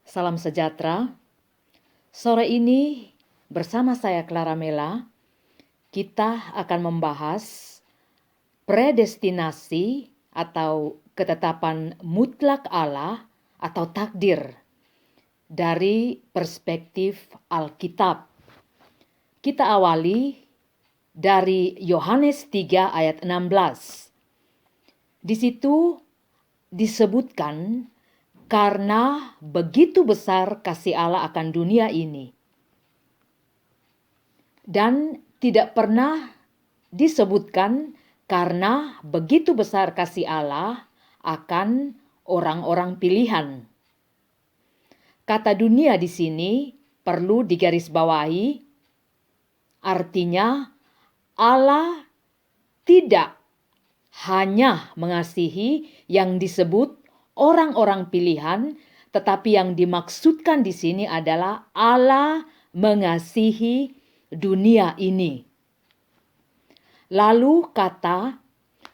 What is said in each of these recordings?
Salam sejahtera. Sore ini bersama saya Clara Mela, kita akan membahas predestinasi atau ketetapan mutlak Allah atau takdir dari perspektif Alkitab. Kita awali dari Yohanes 3 ayat 16. Di situ disebutkan karena begitu besar kasih Allah akan dunia ini. Dan tidak pernah disebutkan karena begitu besar kasih Allah akan orang-orang pilihan. Kata dunia di sini perlu digarisbawahi, artinya Allah tidak hanya mengasihi yang disebut orang-orang pilihan, tetapi yang dimaksudkan di sini adalah Allah mengasihi dunia ini. Lalu kata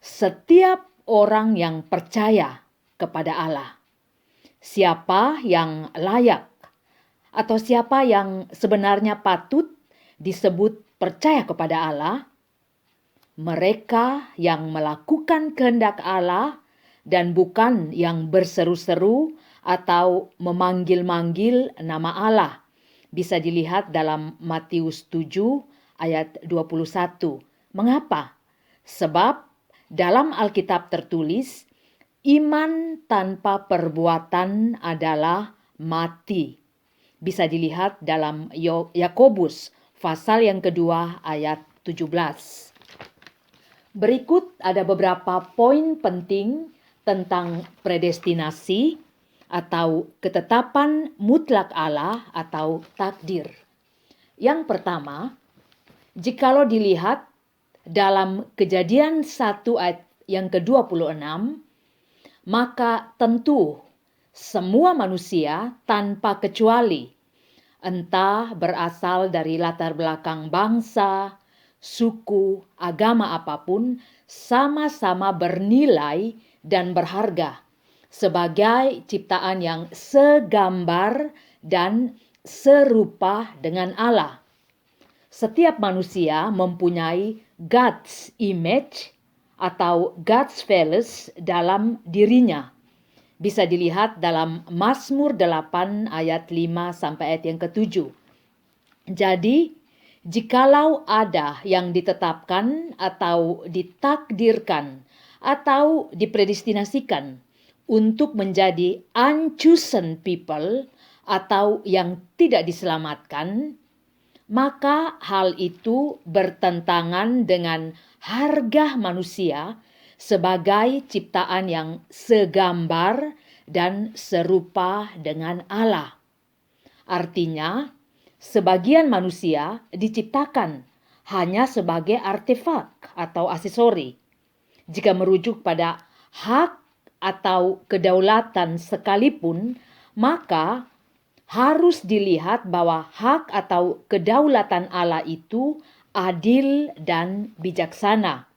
setiap orang yang percaya kepada Allah. Siapa yang layak atau siapa yang sebenarnya patut disebut percaya kepada Allah? Mereka yang melakukan kehendak Allah dan bukan yang berseru-seru atau memanggil-manggil nama Allah. Bisa dilihat dalam Matius 7 ayat 21. Mengapa? Sebab dalam Alkitab tertulis, iman tanpa perbuatan adalah mati. Bisa dilihat dalam Yakobus pasal yang kedua ayat 17. Berikut ada beberapa poin penting tentang predestinasi atau ketetapan mutlak Allah atau takdir. Yang pertama, jikalau dilihat dalam Kejadian 1 ayat yang ke-26, maka tentu semua manusia tanpa kecuali, entah berasal dari latar belakang bangsa, suku, agama apapun, sama-sama bernilai dan berharga sebagai ciptaan yang segambar dan serupa dengan Allah. Setiap manusia mempunyai God's image atau God's values dalam dirinya. Bisa dilihat dalam Mazmur 8 ayat 5 sampai ayat yang ke-7. Jadi, jikalau ada yang ditetapkan atau ditakdirkan atau dipredestinasikan untuk menjadi unchosen people atau yang tidak diselamatkan, maka hal itu bertentangan dengan harga manusia sebagai ciptaan yang segambar dan serupa dengan Allah. Artinya, sebagian manusia diciptakan hanya sebagai artefak atau aksesori. Jika merujuk pada hak atau kedaulatan sekalipun, maka harus dilihat bahwa hak atau kedaulatan Allah itu adil dan bijaksana.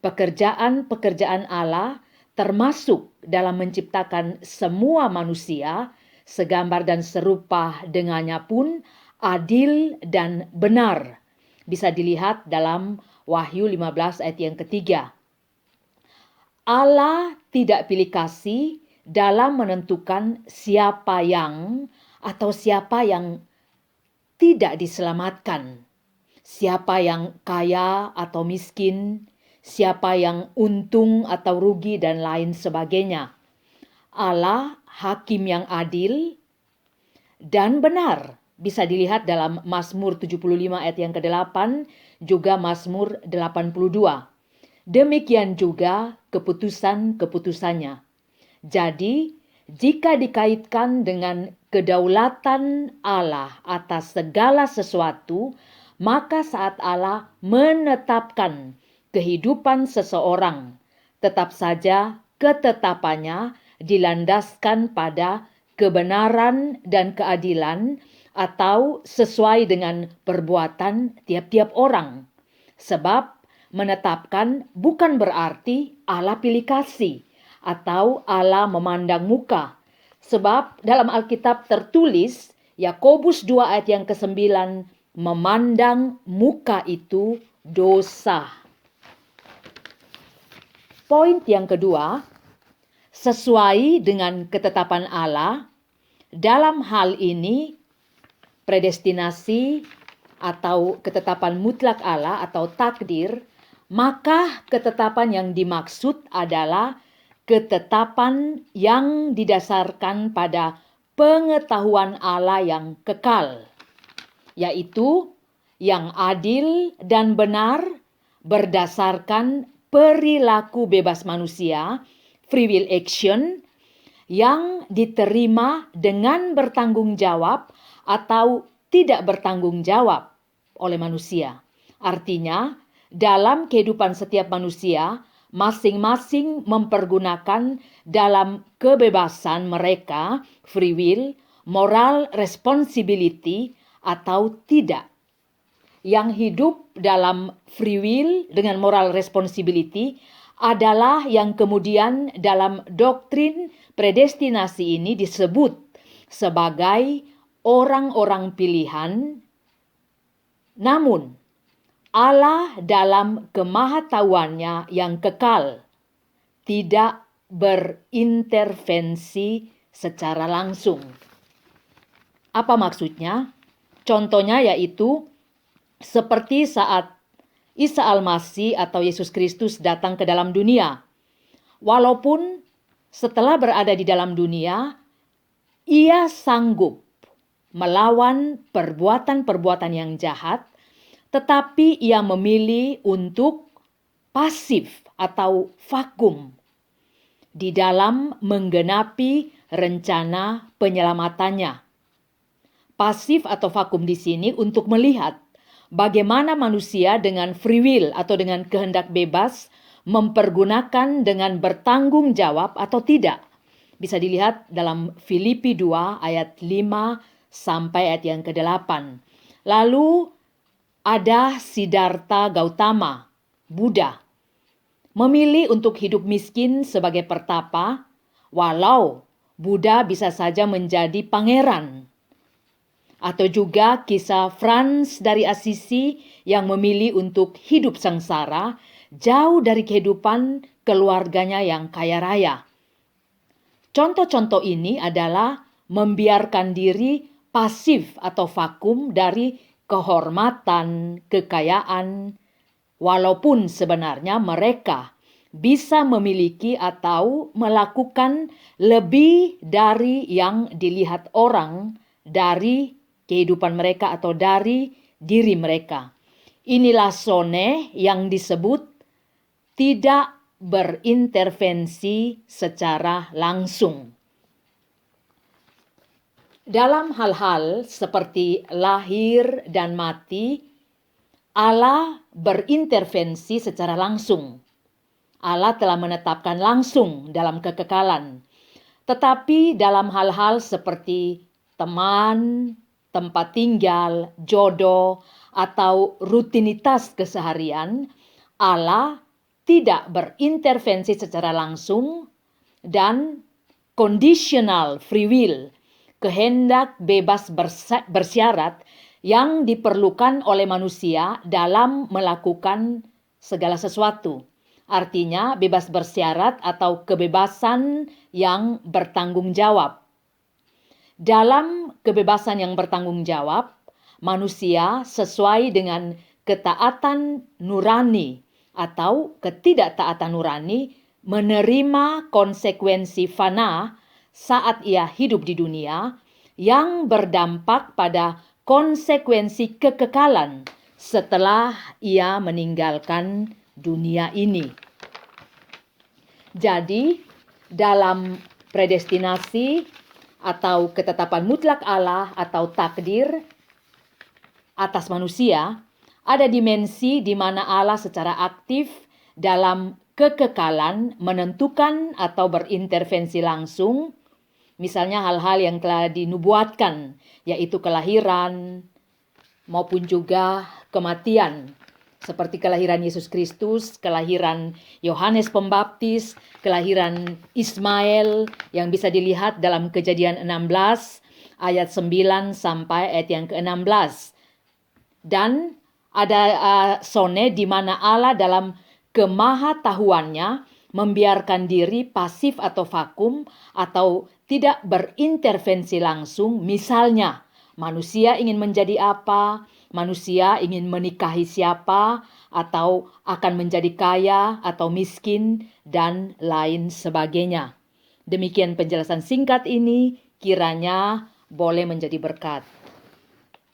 Pekerjaan-pekerjaan Allah termasuk dalam menciptakan semua manusia segambar dan serupa dengannya pun adil dan benar. Bisa dilihat dalam Wahyu 15 ayat yang ketiga. Allah tidak pilih kasih dalam menentukan siapa yang atau siapa yang tidak diselamatkan. Siapa yang kaya atau miskin, siapa yang untung atau rugi dan lain sebagainya. Allah hakim yang adil dan benar. Bisa dilihat dalam Mazmur 75 ayat yang ke-8, juga Mazmur 82. Demikian juga keputusan-keputusannya. Jadi, jika dikaitkan dengan kedaulatan Allah atas segala sesuatu, maka saat Allah menetapkan kehidupan seseorang, tetap saja ketetapannya dilandaskan pada kebenaran dan keadilan atau sesuai dengan perbuatan tiap-tiap orang. Sebab menetapkan bukan berarti Allah pilih kasih atau Allah memandang muka, Sebab dalam Alkitab tertulis, Yakobus 2 ayat yang ke-9, memandang muka itu dosa. Poin yang kedua, sesuai dengan ketetapan Allah, dalam hal ini predestinasi atau ketetapan mutlak Allah atau takdir, maka ketetapan yang dimaksud adalah ketetapan yang didasarkan pada pengetahuan Allah yang kekal, yaitu yang adil dan benar berdasarkan perilaku bebas manusia, free will action, yang diterima dengan bertanggung jawab atau tidak bertanggung jawab oleh manusia. Artinya, dalam kehidupan setiap manusia, masing-masing mempergunakan dalam kebebasan mereka, free will, moral responsibility atau tidak. Yang hidup dalam free will dengan moral responsibility adalah yang kemudian dalam doktrin predestinasi ini disebut sebagai orang-orang pilihan. Namun, Allah dalam kemahatauannya yang kekal tidak berintervensi secara langsung. Apa maksudnya? Contohnya yaitu seperti saat Isa Al-Masih atau Yesus Kristus datang ke dalam dunia. Walaupun setelah berada di dalam dunia, ia sanggup melawan perbuatan-perbuatan yang jahat, tetapi ia memilih untuk pasif atau vakum di dalam menggenapi rencana penyelamatannya. Pasif atau vakum di sini untuk melihat bagaimana manusia dengan free will atau dengan kehendak bebas mempergunakan dengan bertanggung jawab atau tidak. Bisa dilihat dalam Filipi 2 ayat 5 sampai ayat yang ke-8. Lalu ada Siddhartha Gautama, Buddha, memilih untuk hidup miskin sebagai pertapa, walau Buddha bisa saja menjadi pangeran. Atau juga kisah Franz dari Assisi yang memilih untuk hidup sengsara jauh dari kehidupan keluarganya yang kaya raya. Contoh-contoh ini adalah membiarkan diri pasif atau vakum dari kehormatan, kekayaan, walaupun sebenarnya mereka bisa memiliki atau melakukan lebih dari yang dilihat orang dari kehidupan mereka atau dari diri mereka. Inilah sone yang disebut tidak berintervensi secara langsung. Dalam hal-hal seperti lahir dan mati, Allah berintervensi secara langsung. Allah telah menetapkan langsung dalam kekekalan. Tetapi dalam hal-hal seperti teman, tempat tinggal, jodoh, atau rutinitas keseharian, Allah tidak berintervensi secara langsung, dan conditional free will, kehendak bebas bersyarat yang diperlukan oleh manusia dalam melakukan segala sesuatu. Artinya bebas bersyarat atau kebebasan yang bertanggung jawab. Dalam kebebasan yang bertanggung jawab, manusia sesuai dengan ketaatan nurani atau ketidaktaatan nurani menerima konsekuensi fana saat ia hidup di dunia yang berdampak pada konsekuensi kekekalan setelah ia meninggalkan dunia ini. Jadi, dalam predestinasi atau ketetapan mutlak Allah atau takdir atas manusia, ada dimensi di mana Allah secara aktif dalam kekekalan menentukan atau berintervensi langsung, misalnya hal-hal yang telah dinubuatkan, yaitu kelahiran maupun juga kematian, seperti kelahiran Yesus Kristus, kelahiran Yohanes Pembaptis, kelahiran Ismail yang bisa dilihat dalam Kejadian 16 ayat 9 sampai ayat yang ke-16. Dan ada sone di mana Allah dalam kemahatauannya membiarkan diri pasif atau vakum atau tidak berintervensi langsung. Misalnya, manusia ingin menjadi apa, manusia ingin menikahi siapa, atau akan menjadi kaya atau miskin, dan lain sebagainya. Demikian penjelasan singkat ini, kiranya boleh menjadi berkat.